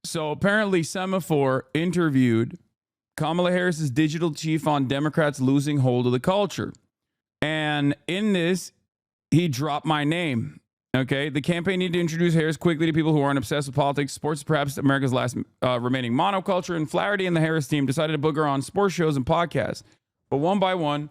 So apparently, Semafor interviewed Kamala Harris's digital chief on Democrats losing hold of the culture. And in this, he dropped my name. Okay. The campaign needed to introduce Harris quickly to people who aren't obsessed with politics. Sports is perhaps America's last remaining monoculture. And Flaherty and the Harris team decided to book her on sports shows and podcasts. But one by one,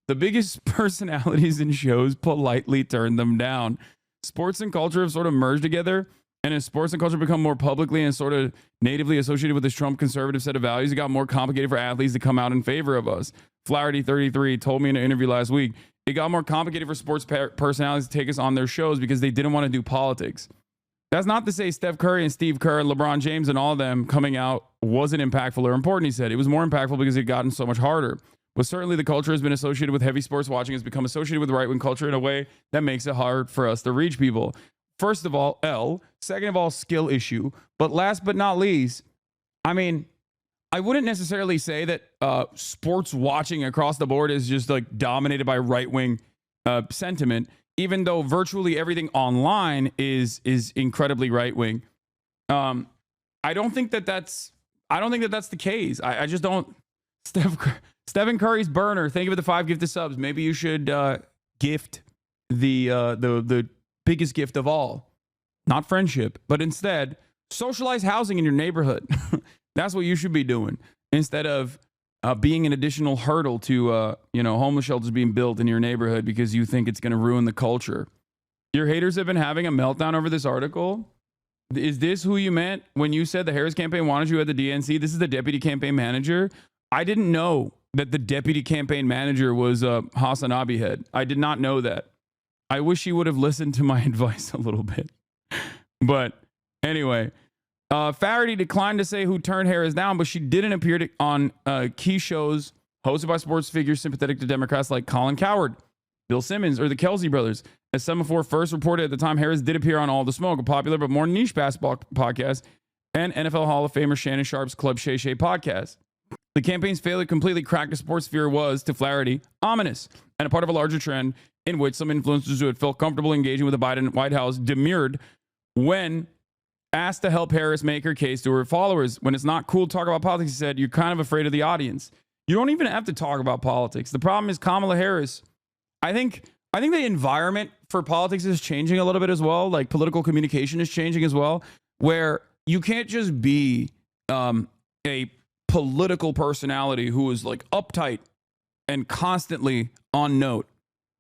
the biggest personalities in shows politely turned them down. Sports and culture have sort of merged together. And as sports and culture become more publicly and sort of natively associated with this Trump conservative set of values, it got more complicated for athletes to come out in favor of us. Flaherty, 33, told me in an interview last week, it got more complicated for sports personalities to take us on their shows because they didn't want to do politics. That's not to say Steph Curry and Steve Kerr and LeBron James and all of them coming out wasn't impactful or important, he said. It was more impactful because it had gotten so much harder. But certainly the culture has been associated with heavy sports watching, has become associated with right-wing culture in a way that makes it hard for us to reach people. First of all, L. Second of all, skill issue. But last but not least, I mean, I wouldn't necessarily say that sports watching across the board is just like dominated by right-wing sentiment, even though virtually everything online is incredibly right-wing. I don't think that that's the case. I just don't. Stephen Curry's burner. Thank you for the 5 gifted subs. Maybe you should gift the biggest gift of all, not friendship, but instead socialize housing in your neighborhood. That's what you should be doing instead of being an additional hurdle to homeless shelters being built in your neighborhood because you think it's going to ruin the culture. Your haters have been having a meltdown over this article. Is this who you meant when you said the Harris campaign wanted you at the DNC? This is the deputy campaign manager. I didn't know that the deputy campaign manager was Hasan Abihead. I did not know that. I wish he would have listened to my advice a little bit. But anyway, Flaherty declined to say who turned Harris down, but she didn't appear on key shows hosted by sports figures sympathetic to Democrats like Colin Cowherd, Bill Simmons, or the Kelsey brothers. As Semafor first reported at the time, Harris did appear on All the Smoke, a popular but more niche basketball podcast, and NFL Hall of Famer Shannon Sharp's Club Shay Shay podcast. The campaign's failure to completely crack the sports sphere was, to Flaherty, ominous and a part of a larger trend in which some influencers who had felt comfortable engaging with the Biden White House demurred when asked to help Harris make her case to her followers. When it's not cool to talk about politics, he said, you're kind of afraid of the audience. You don't even have to talk about politics. The problem is Kamala Harris. I think the environment for politics is changing a little bit as well. Like political communication is changing as well, where you can't just be a political personality who is like uptight and constantly on note.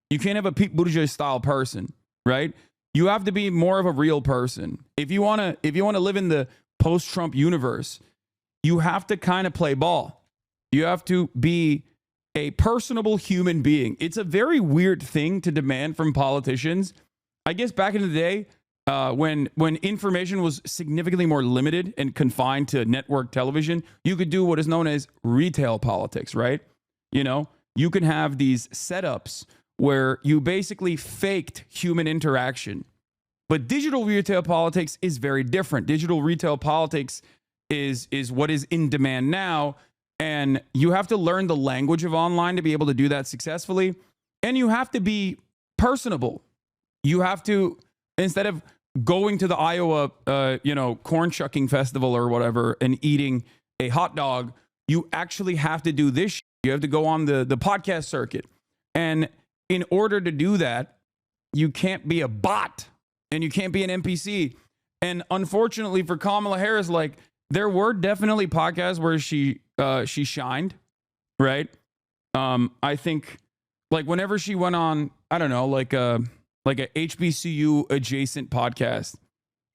You can't have a Pete Buttigieg style person, right? You have to be more of a real person. If you want to live in the post-Trump universe, you have to kind of play ball. You have to be a personable human being. It's a very weird thing to demand from politicians. I guess back in the day, when information was significantly more limited and confined to network television, you could do what is known as retail politics, right? You know, you can have these setups where you basically faked human interaction. But digital retail politics is very different. Digital retail politics is what is in demand now. And you have to learn the language of online to be able to do that successfully. And you have to be personable. You have to, instead of going to the Iowa, corn shucking festival or whatever and eating a hot dog, you actually have to do this. You have to go on the podcast circuit. And in order to do that, you can't be a bot and you can't be an NPC. And unfortunately for Kamala Harris, like there were definitely podcasts where she shined, right? I think like whenever she went on, I don't know, like a HBCU adjacent podcast,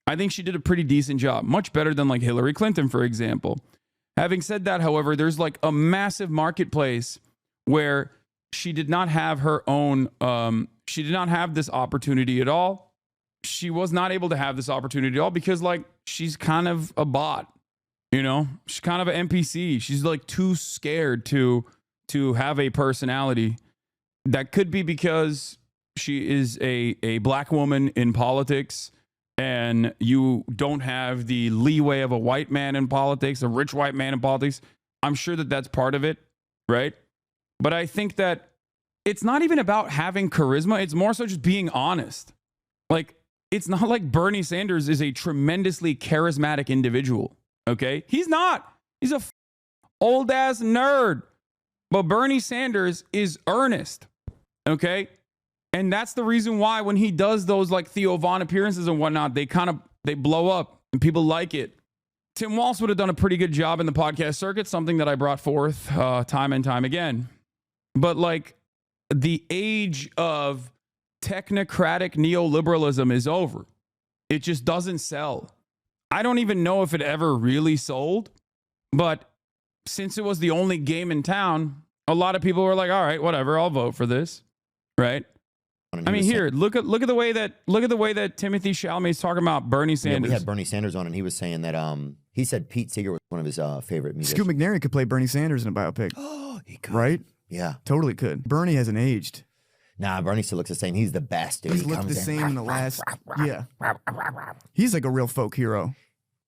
I think she did a pretty decent job, much better than like Hillary Clinton, for example. Having said that, however, there's like a massive marketplace where she did not have her own, she did not have this opportunity at all. She was not able to have this opportunity at all because like she's kind of a bot, you know, she's kind of an NPC. She's like too scared to have a personality. That could be because she is a black woman in politics and you don't have the leeway of a white man in politics, a rich white man in politics. I'm sure that that's part of it, right? But I think that it's not even about having charisma. It's more so just being honest. Like, it's not like Bernie Sanders is a tremendously charismatic individual. Okay? He's not. He's a old ass nerd. But Bernie Sanders is earnest. Okay? And that's the reason why when he does those like Theo Vaughn appearances and whatnot, they blow up and people like it. Tim Walz would have done a pretty good job in the podcast circuit, something that I brought forth time and time again. But like the age of technocratic neoliberalism is over. It just doesn't sell. I don't even know if it ever really sold, but since it was the only game in town, a lot of people were like, all right, whatever, I'll vote for this. Right? I mean, here, look at the way that Timothy Chalamet's talking about Bernie Sanders. Yeah, we had Bernie Sanders on, and he was saying that he said Pete Seeger was one of his favorite musicians. Scoot McNairy could play Bernie Sanders in a biopic. Oh, he could. Right? Yeah. Totally could. Bernie hasn't aged. Nah, Bernie still looks the same. He's the best. Dude. He's looked the same in the last... Yeah. He's like a real folk hero.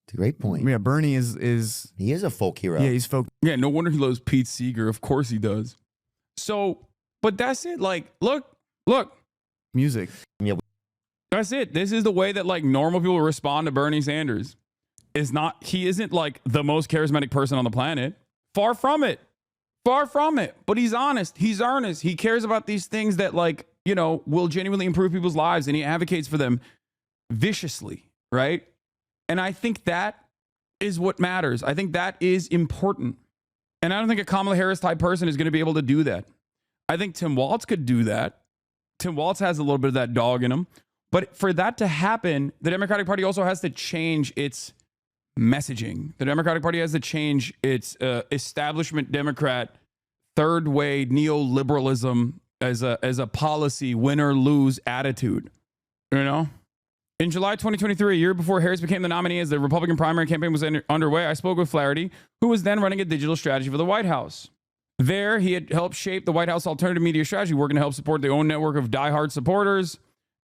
It's a great point. Yeah, Bernie is... He is a folk hero. Yeah, he's folk. Yeah, no wonder he loves Pete Seeger. Of course he does. So, but that's it. Like, look. Music. Yeah. That's it. This is the way that like normal people respond to Bernie Sanders. He isn't like the most charismatic person on the planet. Far from it. But he's honest. He's earnest. He cares about these things that like, you know, will genuinely improve people's lives, and he advocates for them viciously, right? And I think that is what matters. I think that is important. And I don't think a Kamala Harris type person is going to be able to do that. I think Tim Walz could do that. Tim Walz has a little bit of that dog in him. But for that to happen, the Democratic Party also has to change its messaging. The Democratic Party has to change its establishment Democrat, third way neoliberalism as a policy, win or lose attitude. You know? In July 2023, a year before Harris became the nominee as the Republican primary campaign was underway, I spoke with Flaherty, who was then running a digital strategy for the White House. There, he had helped shape the White House alternative media strategy, working to help support their own network of diehard supporters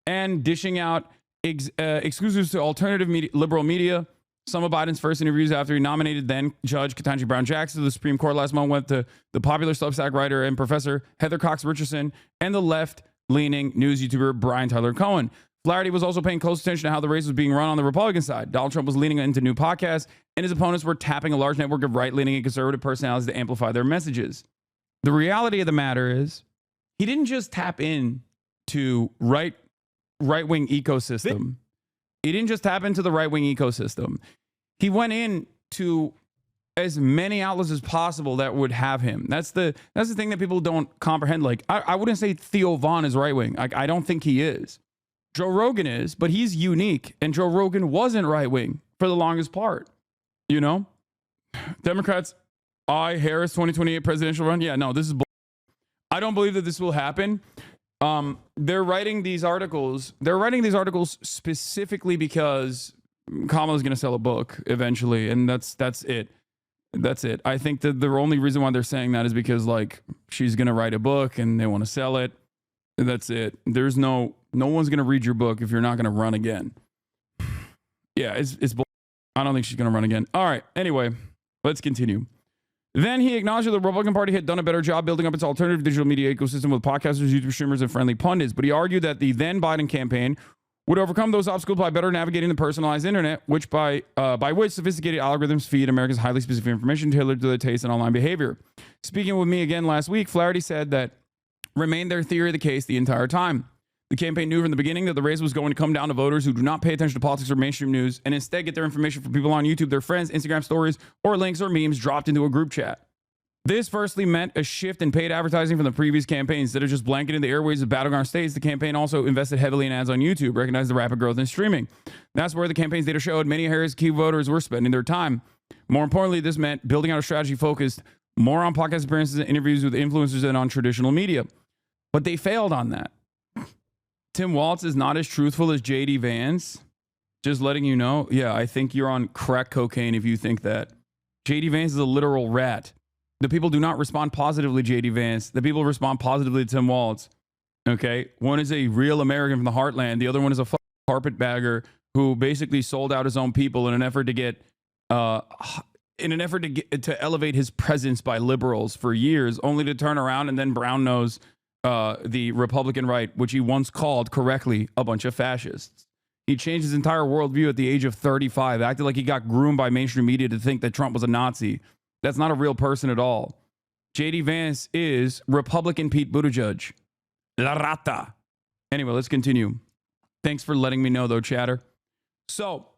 and dishing out exclusives to alternative liberal media. Some of Biden's first interviews after he nominated then Judge Ketanji Brown Jackson to the Supreme Court last month went to the popular Substack writer and professor Heather Cox Richardson and the left-leaning news YouTuber Brian Tyler Cohen. Flaherty was also paying close attention to how the race was being run on the Republican side. Donald Trump was leaning into new podcasts, and his opponents were tapping a large network of right-leaning and conservative personalities to amplify their messages. The reality of the matter is, he didn't just tap in to right-wing ecosystem. He didn't just tap into the right-wing ecosystem. He went in to as many outlets as possible that would have him. That's the thing that people don't comprehend. Like, I wouldn't say Theo Vaughn is right-wing. I don't think he is. Joe Rogan is, but he's unique. And Joe Rogan wasn't right-wing for the longest part. You know? Democrats, Harris 2028 presidential run. Yeah, no, this is bull. I don't believe that this will happen. They're writing these articles. They're writing these articles specifically because Kamala's going to sell a book eventually. And that's it. That's it. I think that the only reason why they're saying that is because like she's going to write a book and they want to sell it. That's it. There's no one's going to read your book if you're not going to run again. Yeah, it's bull. I don't think she's going to run again. All right. Anyway, let's continue. Then he acknowledged that the Republican Party had done a better job building up its alternative digital media ecosystem with podcasters, YouTube streamers, and friendly pundits. But he argued that the then Biden campaign would overcome those obstacles by better navigating the personalized internet, which by which sophisticated algorithms feed Americans highly specific information tailored to their taste and online behavior. Speaking with me again last week, Flaherty said that remained their theory of the case the entire time. The campaign knew from the beginning that the race was going to come down to voters who do not pay attention to politics or mainstream news and instead get their information from people on YouTube, their friends, Instagram stories, or links or memes dropped into a group chat. This firstly meant a shift in paid advertising from the previous campaign. Instead of just blanketing the airwaves of battleground states, the campaign also invested heavily in ads on YouTube, recognized the rapid growth in streaming. That's where the campaign's data showed many Harris key voters were spending their time. More importantly, this meant building out a strategy focused more on podcast appearances and interviews with influencers than on traditional media. But they failed on that. Tim Walz is not as truthful as J.D. Vance. Just letting you know. Yeah, I think you're on crack cocaine if you think that. J.D. Vance is a literal rat. The people do not respond positively to J.D. Vance. The people respond positively to Tim Walz. Okay? One is a real American from the heartland. The other one is a carpetbagger who basically sold out his own people in an effort to get to elevate his presence by liberals for years, only to turn around and then brown nose the Republican right, which he once called correctly a bunch of fascists. He changed his entire worldview at the age of 35, acted like he got groomed by mainstream media to think that Trump was a Nazi. That's not a real person at all. JD Vance is Republican Pete Buttigieg. La rata. Anyway, let's continue. Thanks for letting me know, though, chatter. So,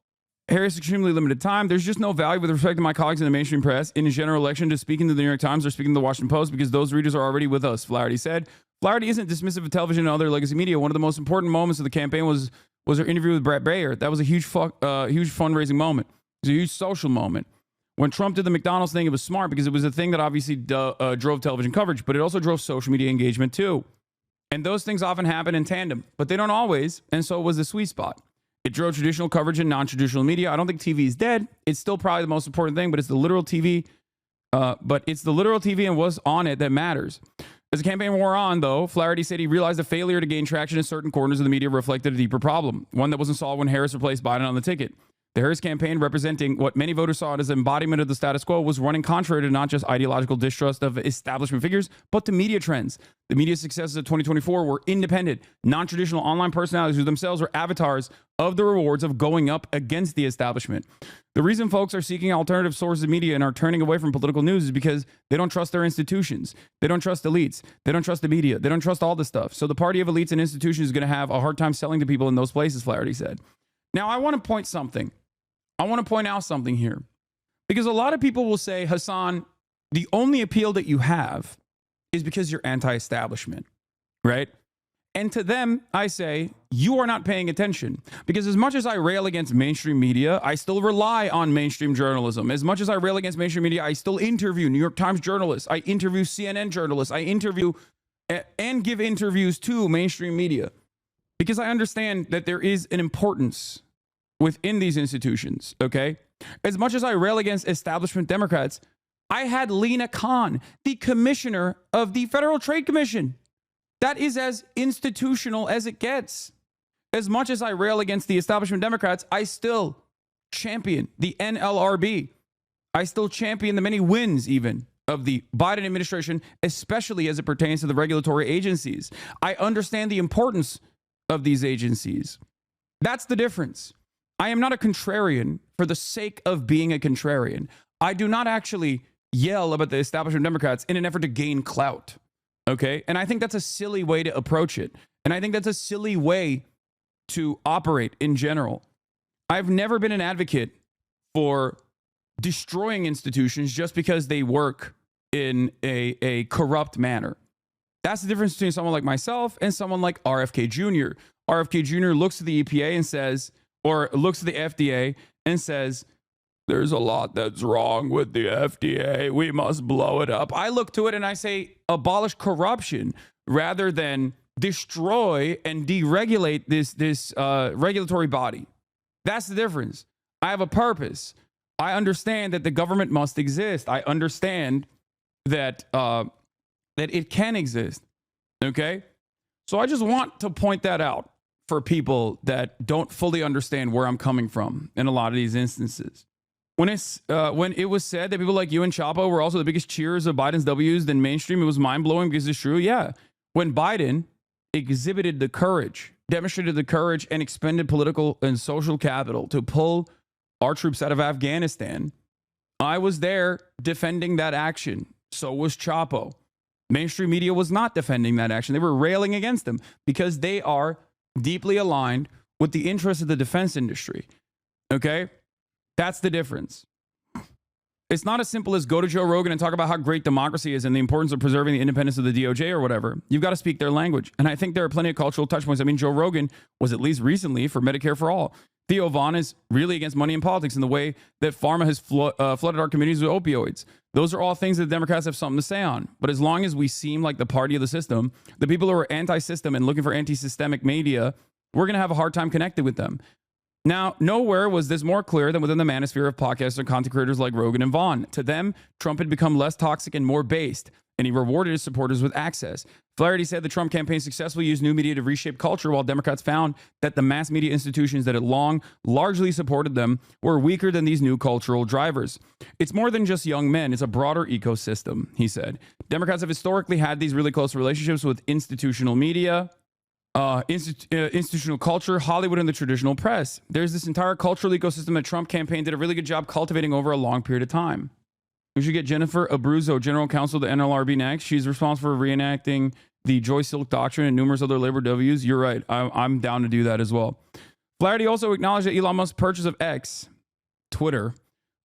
Harris extremely limited time. There's just no value with respect to my colleagues in the mainstream press in a general election to speaking to the New York Times or speaking to the Washington Post because those readers are already with us, Flaherty said. Flaherty isn't dismissive of television and other legacy media. One of the most important moments of the campaign was her interview with Brett Baer. That was a huge fundraising moment. It was a huge social moment. When Trump did the McDonald's thing, it was smart because it was a thing that obviously drove television coverage, but it also drove social media engagement too. And those things often happen in tandem, but they don't always. And so it was the sweet spot. It drove traditional coverage and non-traditional media. I don't think TV is dead. It's still probably the most important thing, but it's the literal TV. And what's on it that matters. As the campaign wore on, though, Flaherty said he realized the failure to gain traction in certain corners of the media reflected a deeper problem, one that wasn't solved when Harris replaced Biden on the ticket. The Harris campaign, representing what many voters saw as an embodiment of the status quo, was running contrary to not just ideological distrust of establishment figures, but to media trends. The media successes of 2024 were independent, non-traditional online personalities who themselves were avatars of the rewards of going up against the establishment. The reason folks are seeking alternative sources of media and are turning away from political news is because they don't trust their institutions. They don't trust elites. They don't trust the media. They don't trust all this stuff. So the party of elites and institutions is going to have a hard time selling to people in those places, Flaherty said. Now, I want to point out something here, because a lot of people will say, Hasan, the only appeal that you have is because you're anti-establishment, right? And to them, I say, you are not paying attention, because as much as I rail against mainstream media, I still rely on mainstream journalism. As much as I rail against mainstream media, I still interview New York Times journalists. I interview CNN journalists. I interview and give interviews to mainstream media, because I understand that there is an importance within these institutions, okay? As much as I rail against establishment Democrats, I had Lena Khan, the commissioner of the Federal Trade Commission. That is as institutional as it gets. As much as I rail against the establishment Democrats, I still champion the NLRB. I still champion the many wins even of the Biden administration, especially as it pertains to the regulatory agencies. I understand the importance of these agencies. That's the difference. I am not a contrarian for the sake of being a contrarian. I do not actually yell about the establishment Democrats in an effort to gain clout, okay? And I think that's a silly way to approach it. And I think that's a silly way to operate in general. I've never been an advocate for destroying institutions just because they work in a corrupt manner. That's the difference between someone like myself and someone like RFK Jr. RFK Jr. looks at the EPA and says, or looks at the FDA and says, there's a lot that's wrong with the FDA. We must blow it up. I look to it and I say, abolish corruption rather than destroy and deregulate this regulatory body. That's the difference. I have a purpose. I understand that the government must exist. I understand that it can exist. Okay? So I just want to point that out for people that don't fully understand where I'm coming from in a lot of these instances. When it was said that people like you and Chapo were also the biggest cheers of Biden's W's than mainstream, it was mind-blowing because it's true. Yeah. When Biden exhibited the courage, demonstrated the courage and expended political and social capital to pull our troops out of Afghanistan, I was there defending that action. So was Chapo. Mainstream media was not defending that action. They were railing against them because they are deeply aligned with the interests of the defense industry. Okay? That's the difference. It's not as simple as go to Joe Rogan and talk about how great democracy is and the importance of preserving the independence of the DOJ or whatever. You've got to speak their language. And I think there are plenty of cultural touch points. I mean, Joe Rogan was at least recently for Medicare for All. Theo Vaughn is really against money in politics and the way that pharma has flooded our communities with opioids. Those are all things that the Democrats have something to say on. But as long as we seem like the party of the system, the people who are anti-system and looking for anti-systemic media, we're going to have a hard time connecting with them. Now, nowhere was this more clear than within the manosphere of podcasts and content creators like Rogan and Vaughn. To them, Trump had become less toxic and more based, and he rewarded his supporters with access. Flaherty said the Trump campaign successfully used new media to reshape culture, while Democrats found that the mass media institutions that had long largely supported them were weaker than these new cultural drivers. It's more than just young men. It's a broader ecosystem, he said. Democrats have historically had these really close relationships with institutional media. Institutional culture, Hollywood, and the traditional press. There's this entire cultural ecosystem that Trump campaign did a really good job cultivating over a long period of time. We should get Jennifer Abruzzo, General Counsel to NLRB, next. She's responsible for reenacting the Joy Silk Doctrine and numerous other labor W's. You're right. I'm down to do that as well. Flaherty also acknowledged that Elon Musk's purchase of X, Twitter,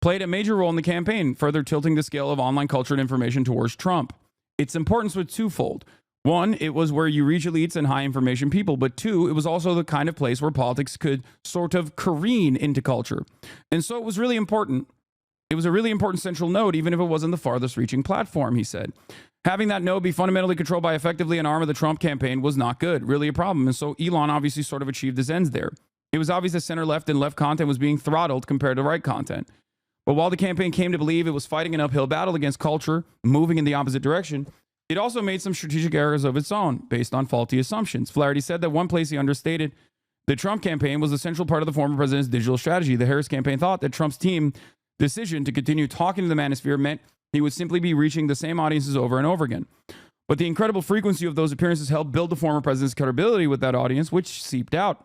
played a major role in the campaign, further tilting the scale of online culture and information towards Trump. Its importance was twofold. One, it was where you reach elites and high information people. But two, it was also the kind of place where politics could sort of careen into culture. And so it was really important. It was a really important central node, even if it wasn't the farthest reaching platform, he said. Having that node be fundamentally controlled by effectively an arm of the Trump campaign was not good, really a problem. And so Elon obviously sort of achieved his ends there. It was obvious that center left and left content was being throttled compared to right content. But while the campaign came to believe it was fighting an uphill battle against culture, moving in the opposite direction, it also made some strategic errors of its own based on faulty assumptions. Flaherty said that one place he understated the Trump campaign was a central part of the former president's digital strategy. The Harris campaign thought that Trump's team decision to continue talking to the manosphere meant he would simply be reaching the same audiences over and over again. But the incredible frequency of those appearances helped build the former president's credibility with that audience, which seeped out.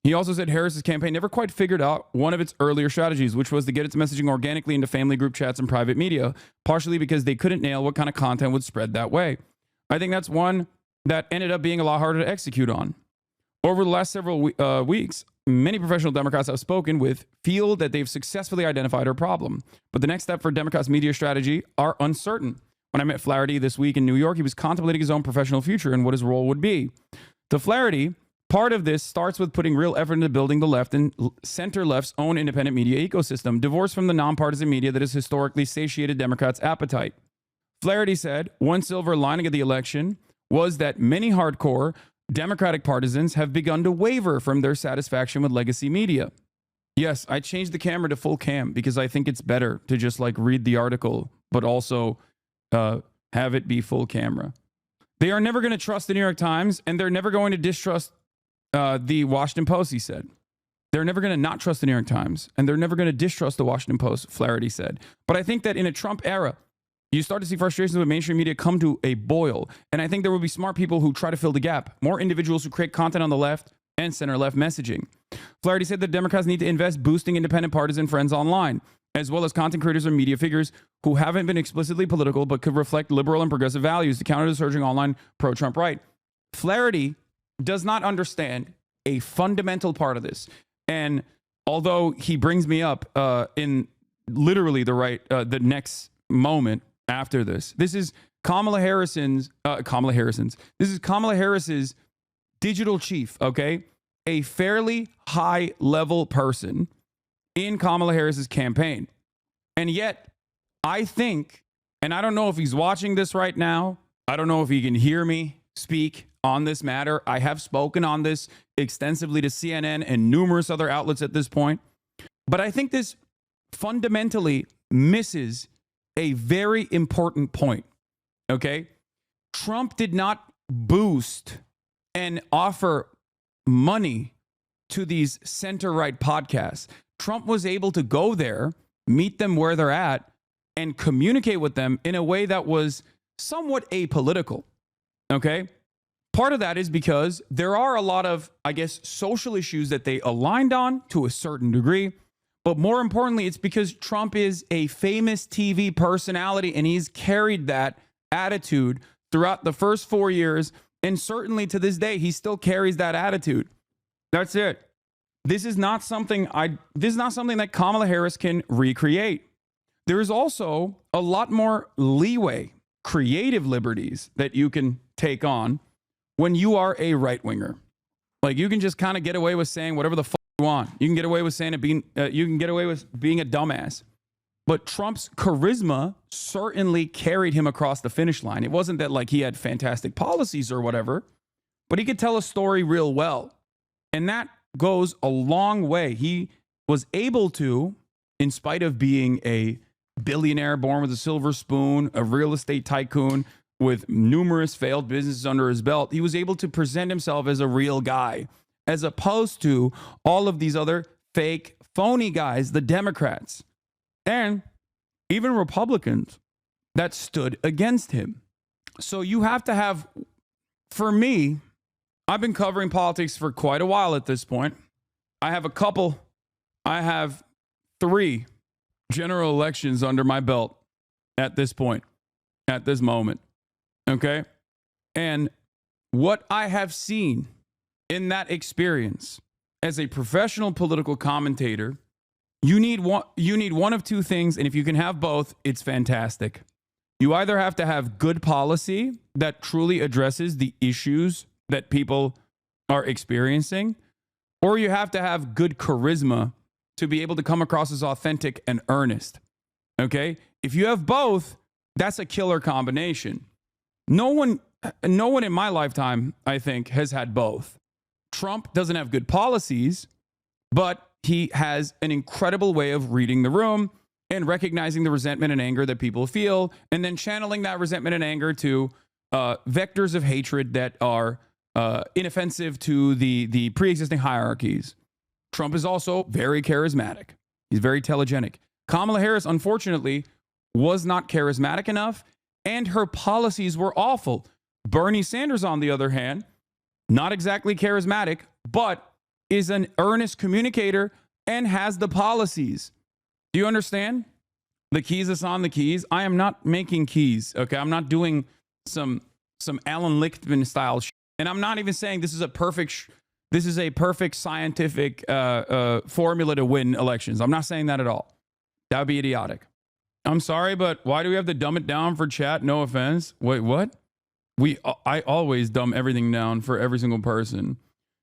He also said Harris's campaign never quite figured out one of its earlier strategies, which was to get its messaging organically into family group chats and private media, partially because they couldn't nail what kind of content would spread that way. I think that's one that ended up being a lot harder to execute on. Over the last several weeks, many professional Democrats I've spoken with feel that they've successfully identified our problem. But the next step for Democrats' media strategy are uncertain. When I met Flaherty this week in New York, he was contemplating his own professional future and what his role would be. To Flaherty, part of this starts with putting real effort into building the left and center left's own independent media ecosystem, divorced from the nonpartisan media that has historically satiated Democrats' appetite. Flaherty said one silver lining of the election was that many hardcore Democratic partisans have begun to waver from their satisfaction with legacy media. Yes, I changed the camera to full cam because I think it's better to just like read the article, but also have it be full camera. They are never going to trust the New York Times, and they're never going to distrust the Washington Post, he said. They're never going to not trust the New York Times, and they're never going to distrust the Washington Post, Flaherty said. But I think that in a Trump era, you start to see frustrations with mainstream media come to a boil. And I think there will be smart people who try to fill the gap, more individuals who create content on the left and center-left messaging. Flaherty said that Democrats need to invest boosting independent partisan friends online, as well as content creators or media figures who haven't been explicitly political but could reflect liberal and progressive values to counter the surging online pro-Trump right. Flaherty does not understand a fundamental part of this. And although he brings me up in literally the next moment after this is Kamala Harris's digital chief, okay? A fairly high level person in Kamala Harris's campaign. And yet, I think, and I don't know if he's watching this right now, I don't know if he can hear me speak on this matter. I have spoken on this extensively to CNN and numerous other outlets at this point. But I think this fundamentally misses a very important point, okay? Trump did not boost and offer money to these center-right podcasts. Trump was able to go there, meet them where they're at, and communicate with them in a way that was somewhat apolitical, okay? Part of that is because there are a lot of, I guess, social issues that they aligned on to a certain degree. But more importantly, it's because Trump is a famous TV personality and he's carried that attitude throughout the first 4 years. And certainly to this day, he still carries that attitude. That's it. This is not something that Kamala Harris can recreate. There is also a lot more leeway, creative liberties that you can take on when you are a right winger. Like you can just kind of get away with saying whatever the fuck you want. You can get away with saying it being, you can get away with being a dumbass. But Trump's charisma certainly carried him across the finish line. It wasn't that like he had fantastic policies or whatever, but he could tell a story real well. And that goes a long way. He was able to, in spite of being a billionaire born with a silver spoon, a real estate tycoon with numerous failed businesses under his belt, he was able to present himself as a real guy, as opposed to all of these other fake, phony guys, the Democrats, and even Republicans that stood against him. So you have to have, for me, I've been covering politics for quite a while at this point. I have 3 general elections under my belt at this point, at this moment. Okay? And what I have seen in that experience as a professional political commentator, you need one of 2 things, and if you can have both, it's fantastic. You either have to have good policy that truly addresses the issues that people are experiencing, or you have to have good charisma to be able to come across as authentic and earnest. Okay? If you have both, that's a killer combination. No one in my lifetime, I think, has had both. Trump doesn't have good policies, but he has an incredible way of reading the room and recognizing the resentment and anger that people feel, and then channeling that resentment and anger to vectors of hatred that are inoffensive to the pre-existing hierarchies. Trump is also very charismatic. He's very telegenic. Kamala Harris, unfortunately, was not charismatic enough, and her policies were awful. Bernie Sanders, on the other hand, not exactly charismatic, but is an earnest communicator and has the policies. Do you understand? The keys, Hasan, the keys. I am not making keys, okay? I'm not doing some Alan Lichtman style shit. And I'm not even saying this is a perfect scientific formula to win elections. I'm not saying that at all. That would be idiotic. I'm sorry, but why do we have to dumb it down for chat? No offense. Wait, what? I always dumb everything down for every single person.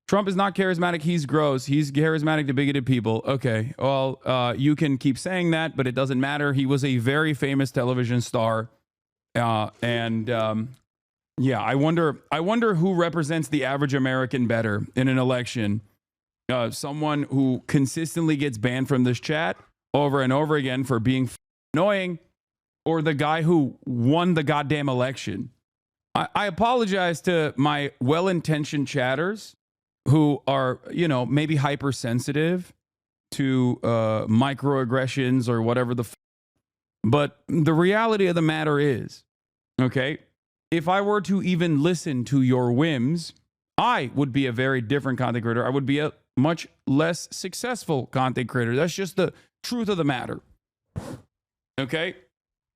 Trump is not charismatic. He's gross. He's charismatic to bigoted people. Okay, well, you can keep saying that, but it doesn't matter. He was a very famous television star. Yeah, I wonder who represents the average American better in an election. Someone who consistently gets banned from this chat over and over again for being annoying, or the guy who won the goddamn election. I apologize to my well-intentioned chatters who are, maybe hypersensitive to microaggressions or whatever but the reality of the matter is, okay, if I were to even listen to your whims, I would be a very different content creator. I would be a much less successful content creator. That's just the truth of the matter. Okay?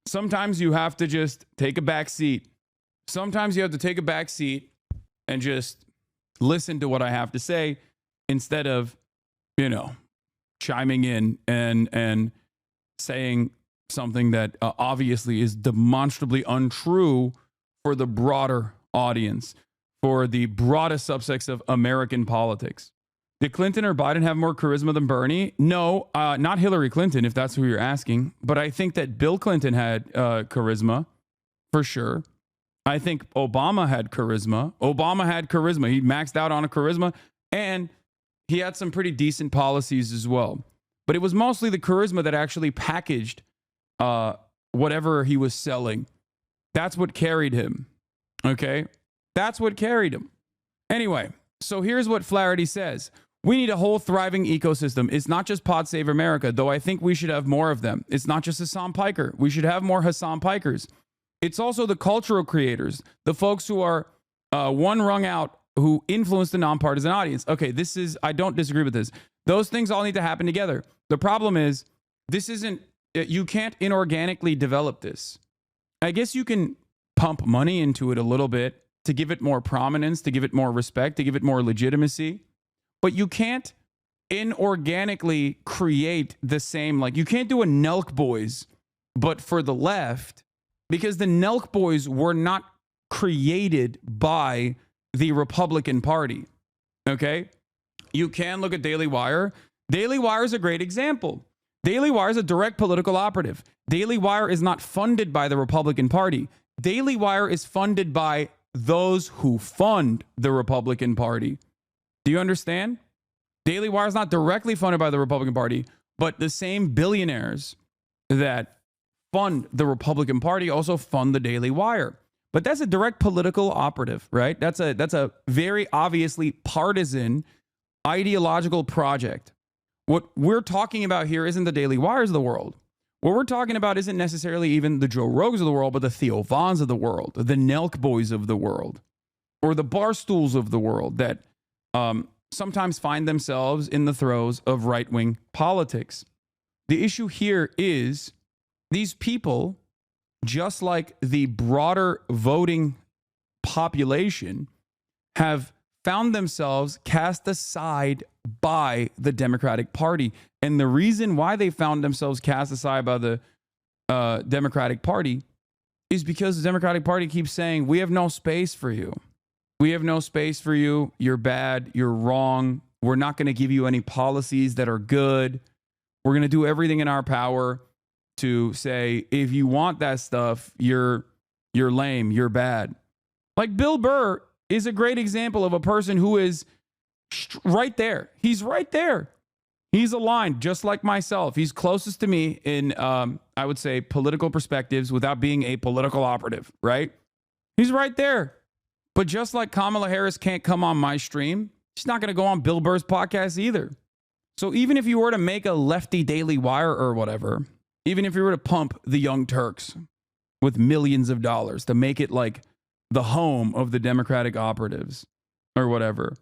Sometimes you have to just take a back seat. Sometimes you have to take a back seat and just listen to what I have to say instead of, chiming in and saying something that obviously is demonstrably untrue for the broader audience, for the broadest subsects of American politics. Did Clinton or Biden have more charisma than Bernie? No, not Hillary Clinton, if that's who you're asking. But I think that Bill Clinton had charisma, for sure. I think Obama had charisma. He maxed out on a charisma, and he had some pretty decent policies as well. But it was mostly the charisma that actually packaged whatever he was selling. That's what carried him. Okay? That's what carried him. Anyway, so here's what Flaherty says. We need a whole thriving ecosystem. It's not just Pod Save America, though I think we should have more of them. It's not just Hasan Piker. We should have more Hasan Pikers. It's also the cultural creators, the folks who are one rung out, who influence the nonpartisan audience. Okay, I don't disagree with this. Those things all need to happen together. The problem is, you can't inorganically develop this. I guess you can pump money into it a little bit to give it more prominence, to give it more respect, to give it more legitimacy. But you can't inorganically create the same, you can't do a Nelk Boys, but for the left, because the Nelk Boys were not created by the Republican Party. Okay? You can look at Daily Wire. Daily Wire is a great example. Daily Wire is a direct political operative. Daily Wire is not funded by the Republican Party. Daily Wire is funded by those who fund the Republican Party. Do you understand? Daily Wire is not directly funded by the Republican Party, but the same billionaires that fund the Republican Party also fund the Daily Wire. But that's a direct political operative, right? That's a very obviously partisan ideological project. What we're talking about here isn't the Daily Wires of the world. What we're talking about isn't necessarily even the Joe Rogans of the world, but the Theo Vaughns of the world, the Nelk Boys of the world. or the barstools of the world that sometimes find themselves in the throes of right-wing politics. The issue here is these people, just like the broader voting population, have found themselves cast aside by the Democratic Party. And the reason why they found themselves cast aside by the Democratic Party is because the Democratic Party keeps saying, we have no space for you. We have no space for you. You're bad. You're wrong. We're not going to give you any policies that are good. We're going to do everything in our power to say, if you want that stuff, you're lame. You're bad. Like Bill Burr is a great example of a person who is right there. He's right there. He's aligned just like myself. He's closest to me in, I would say, political perspectives without being a political operative, right? He's right there. But just like Kamala Harris can't come on my stream, she's not going to go on Bill Burr's podcast either. So even if you were to make a lefty Daily Wire or whatever, even if you were to pump the Young Turks with millions of dollars to make it like the home of the Democratic operatives or whatever,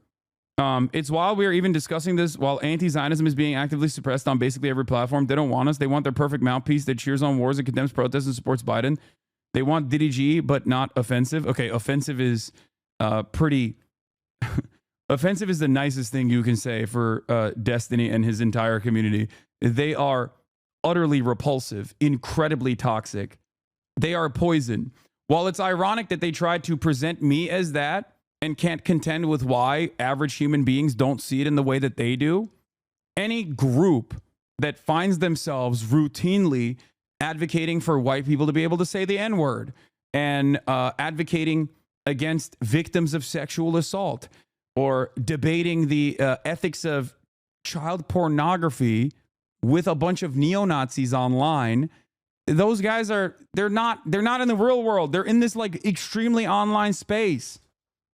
it's while we are even discussing this, while anti-Zionism is being actively suppressed on basically every platform. They don't want us. They want their perfect mouthpiece that cheers on wars and condemns protests and supports Biden. They want DDG, but not offensive. Okay, offensive is pretty... offensive is the nicest thing you can say for Destiny and his entire community. They are utterly repulsive, incredibly toxic. They are poison. While it's ironic that they tried to present me as that and can't contend with why average human beings don't see it in the way that they do, any group that finds themselves routinely advocating for white people to be able to say the N-word and advocating against victims of sexual assault or debating the ethics of child pornography with a bunch of neo-Nazis online, those guys they're not in the real world. They're in this like extremely online space.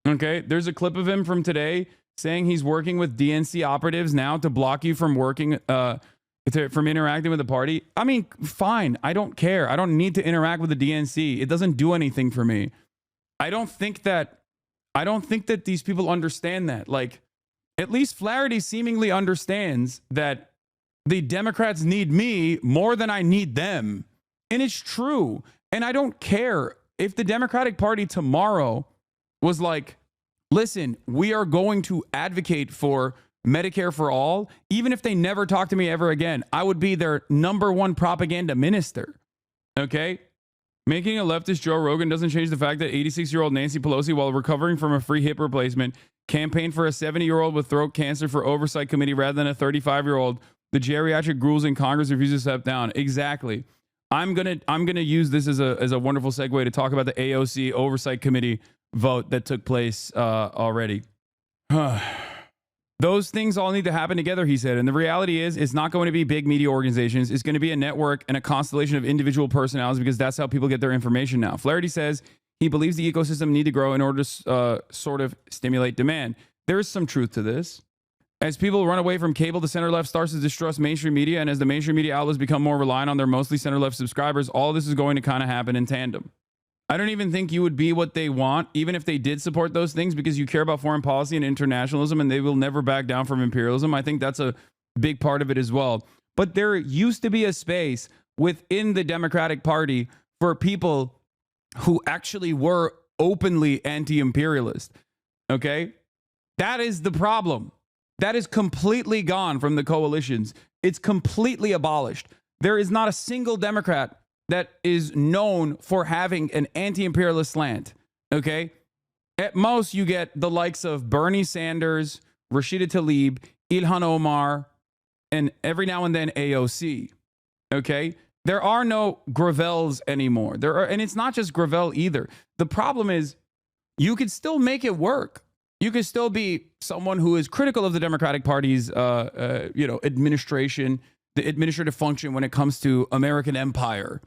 Okay, there's a clip of him from today saying he's working with DNC operatives now to block you from working from interacting with the party. I mean, fine. I don't care. I don't need to interact with the DNC. It doesn't do anything for me. I don't think that these people understand that. Like, at least Flaherty seemingly understands that the Democrats need me more than I need them. And it's true. And I don't care if the Democratic Party tomorrow was like, listen, we are going to advocate for Medicare for all. Even if they never talk to me ever again, I would be their number one propaganda minister. Okay? Making a leftist Joe Rogan doesn't change the fact that 86-year-old Nancy Pelosi, while recovering from a free hip replacement, campaigned for a 70-year-old with throat cancer for oversight committee rather than a 35-year-old. The geriatric ghouls in Congress refuse to step down. Exactly. I'm gonna use this as a wonderful segue to talk about the AOC oversight committee vote that took place already. Those things all need to happen together, he said. And the reality is, it's not going to be big media organizations. It's going to be a network and a constellation of individual personalities because that's how people get their information now. Flaherty says he believes the ecosystem need to grow in order to sort of stimulate demand. There is some truth to this. As people run away from cable, the center-left starts to distrust mainstream media. And as the mainstream media outlets become more reliant on their mostly center-left subscribers, all this is going to kind of happen in tandem. I don't even think you would be what they want, even if they did support those things, because you care about foreign policy and internationalism, and they will never back down from imperialism. I think that's a big part of it as well. But there used to be a space within the Democratic Party for people who actually were openly anti-imperialist. Okay? That is the problem. That is completely gone from the coalitions. It's completely abolished. There is not a single Democrat that is known for having an anti-imperialist slant, okay? At most, you get the likes of Bernie Sanders, Rashida Tlaib, Ilhan Omar, and every now and then AOC, okay? There are no Gravels anymore. And it's not just Gravel either. The problem is you could still make it work. You could still be someone who is critical of the Democratic Party's, administration, the administrative function when it comes to American empire,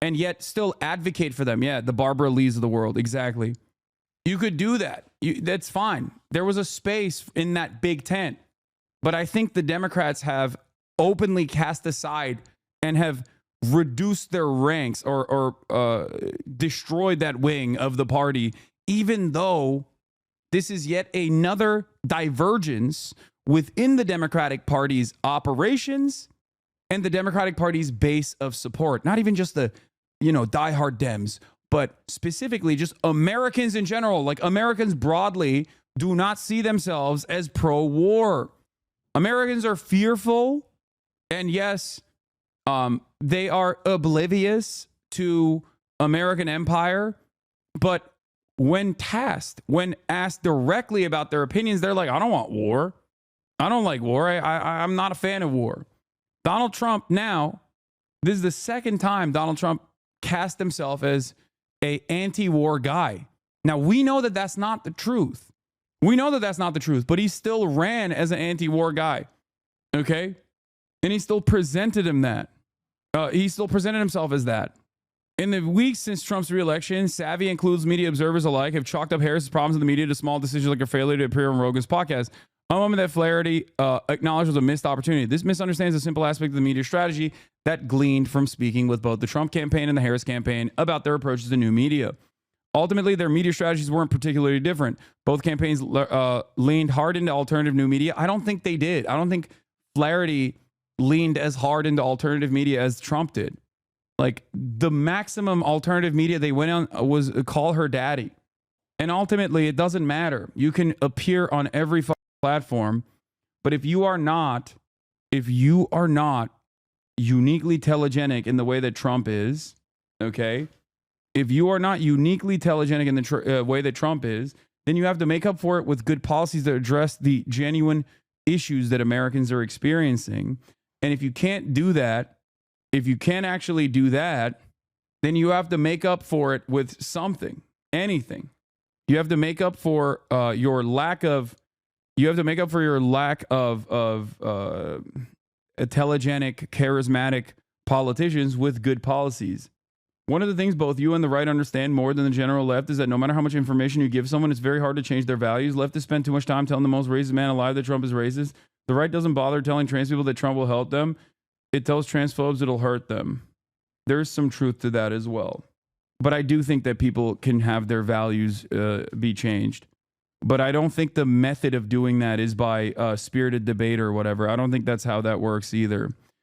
and yet still advocate for them. Yeah, the Barbara Lees of the world. Exactly. You could do that. That's fine. There was a space in that big tent. But I think the Democrats have openly cast aside and have reduced their ranks or destroyed that wing of the party, even though This is yet another divergence within the Democratic Party's operations and the Democratic Party's base of support. Not even just the, diehard Dems, but specifically just Americans in general. Like, Americans broadly do not see themselves as pro-war. Americans are fearful, and yes, they are oblivious to American empire, but when asked directly about their opinions, they're like, I don't want war. I don't like war. I'm not a fan of war. Donald Trump now, this is the second time Donald Trump cast himself as a anti-war guy. Now, we know that that's not the truth. But he still ran as an anti-war guy. Okay? And he still presented himself as that. In the weeks since Trump's reelection, savvy and clueless media observers alike have chalked up Harris's problems in the media to small decisions like her failure to appear on Rogan's podcast. A moment that Flaherty acknowledged was a missed opportunity. This misunderstands a simple aspect of the media strategy that gleaned from speaking with both the Trump campaign and the Harris campaign about their approaches to new media. Ultimately, their media strategies weren't particularly different. Both campaigns leaned hard into alternative new media. I don't think they did. I don't think Flaherty leaned as hard into alternative media as Trump did. Like, the maximum alternative media they went on was call her daddy. And ultimately, it doesn't matter. You can appear on every platform, but if you are not uniquely telegenic in the way that Trump is, okay? If you are not uniquely telegenic in the way that Trump is, then you have to make up for it with good policies that address the genuine issues that Americans are experiencing. And if you can't do that, if you can't actually do that, then you have to make up for it with something, anything. You have to make up for your lack of telegenic, charismatic politicians with good policies. One of the things both you and the right understand more than the general left is that no matter how much information you give someone, it's very hard to change their values. Leftists spend too much time telling the most racist man alive that Trump is racist. The right doesn't bother telling trans people that Trump will help them. It tells transphobes it'll hurt them. There's some truth to that as well. But I do think that people can have their values be changed. But I don't think the method of doing that is by spirited debate or whatever. I don't think that's how that works either.